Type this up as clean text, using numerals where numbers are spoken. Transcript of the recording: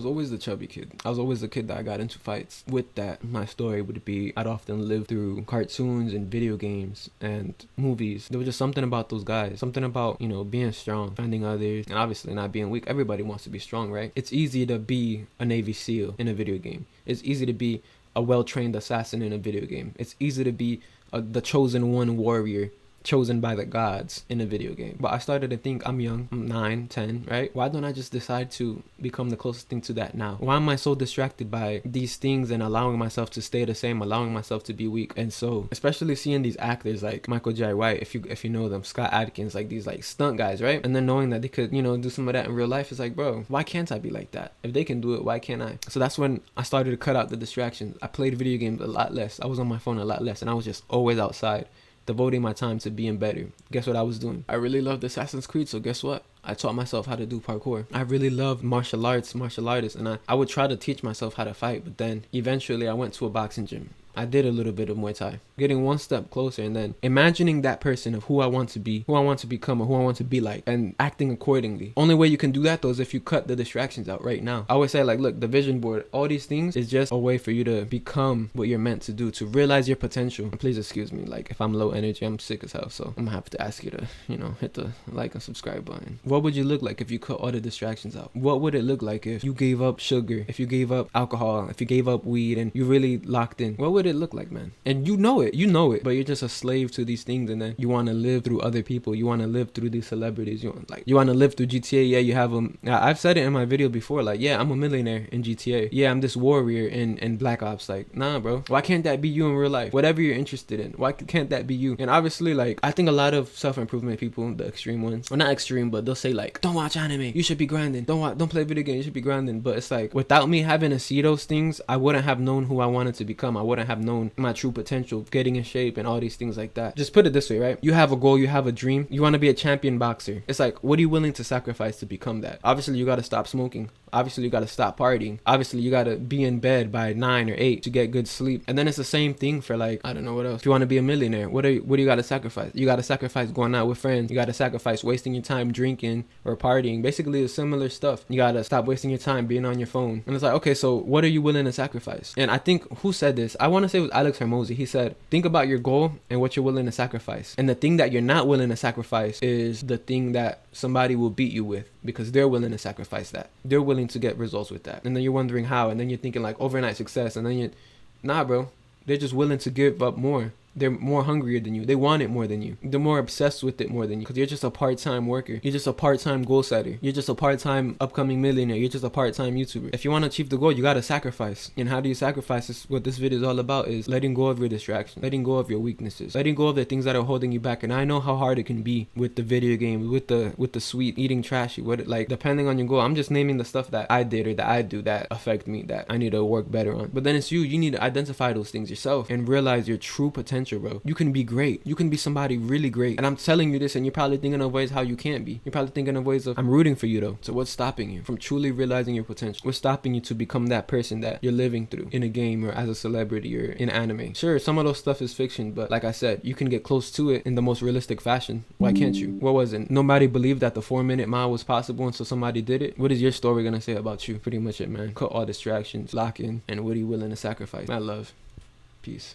was always the chubby kid. I was always the kid that got into fights. With that, my story would be I'd often live through cartoons and video games and movies. There was just something about those guys, something about, you know, being strong, finding others, and obviously not being weak. Everybody wants to be strong, right? It's easy to be a Navy SEAL in a video game. It's easy to be a well-trained assassin in a video game. It's easy to be the chosen one warrior, chosen by the gods in a video game. But I started to think, I'm young, I'm 9, 10, right? Why don't I just decide to become the closest thing to that now? Why am I so distracted by these things and allowing myself to stay the same, allowing myself to be weak? And so, especially seeing these actors like Michael Jai White, if you know them, Scott Adkins, like these like stunt guys, right? And then knowing that they could, you know, do some of that in real life, it's like, bro, why can't I be like that? If they can do it, why can't I? So that's when I started to cut out the distractions. I played video games a lot less. I was on my phone a lot less, and I was just always outside, devoting my time to being better. Guess what I was doing? I really loved Assassin's Creed, so guess what? I taught myself how to do parkour. I really loved martial artists, and I would try to teach myself how to fight, but then eventually I went to a boxing gym. I did a little bit of Muay Thai, getting one step closer, and then imagining that person of who I want to be, who I want to become, or who I want to be like, and acting accordingly. Only way you can do that though is if you cut the distractions out right now. I always say, like, look, the vision board, all these things is just a way for you to become what you're meant to do, to realize your potential. And please excuse me, like, if I'm low energy, I'm sick as hell, so I'm gonna have to ask you to, you know, hit the like and subscribe button. What would you look like if you cut all the distractions out? What would it look like if you gave up sugar, if you gave up alcohol, if you gave up weed, and you really locked in? What would it look like, man? And you know it, but you're just a slave to these things, and then you want to live through other people, you want to live through these celebrities, you want to live through GTA. Yeah, you have them. I've said it in my video before, like, yeah, I'm a millionaire in GTA, yeah, I'm this warrior in Black Ops. Like, nah, bro, why can't that be you in real life? Whatever you're interested in, why can't that be you? And obviously, like, I think a lot of self-improvement people, the extreme ones, or not extreme, but they'll say like, don't watch anime, you should be grinding, don't play video games, you should be grinding. But it's like, without me having to see those things, I wouldn't have known who I wanted to become. I wouldn't have known my true potential, getting in shape and all these things like that. Just put it this way, right? You have a goal, you have a dream, you want to be a champion boxer. It's like, what are you willing to sacrifice to become that? Obviously, you got to stop smoking. Obviously, you got to stop partying. Obviously, you got to be in bed by 9 or 8 to get good sleep. And then it's the same thing for, like, I don't know what else. If you want to be a millionaire, what do you got to sacrifice? You got to sacrifice going out with friends. You got to sacrifice wasting your time drinking or partying. Basically, it's similar stuff. You got to stop wasting your time being on your phone. And it's like, okay, so what are you willing to sacrifice? And I think, who said this? I want to say it was Alex Hermosi. He said, think about your goal and what you're willing to sacrifice. And the thing that you're not willing to sacrifice is the thing that somebody will beat you with, because they're willing to sacrifice that. They're willing to get results with that. And then you're wondering how, and then you're thinking like overnight success, and then nah, bro, they're just willing to give up more. They're more hungrier than you. They want it more than you. They're more obsessed with it more than you, because you're just a part-time worker. You're just a part-time goal setter. You're just a part-time upcoming millionaire. You're just a part-time YouTuber. If you want to achieve the goal, you got to sacrifice. And how do you sacrifice? Is what this video is all about, is letting go of your distractions, letting go of your weaknesses, letting go of the things that are holding you back. And I know how hard it can be with the video game, with the sweet, eating trashy, like, depending on your goal. I'm just naming the stuff that I did or that I do that affect me, that I need to work better on. But then it's you need to identify those things yourself and realize your true potential, bro. You can be great. You can be somebody really great. And I'm telling you this, and you're probably thinking of ways how you can't be. You're probably thinking of ways of, I'm rooting for you though. So what's stopping you from truly realizing your potential? What's stopping you to become that person that you're living through in a game or as a celebrity or in anime? Sure, some of those stuff is fiction, but like I said, you can get close to it in the most realistic fashion. Why can't you? What was it? Nobody believed that the 4-minute mile was possible until somebody did it. What is your story gonna say about you? Pretty much it, man. Cut all distractions, lock in, and what are you willing to sacrifice? My love. Peace.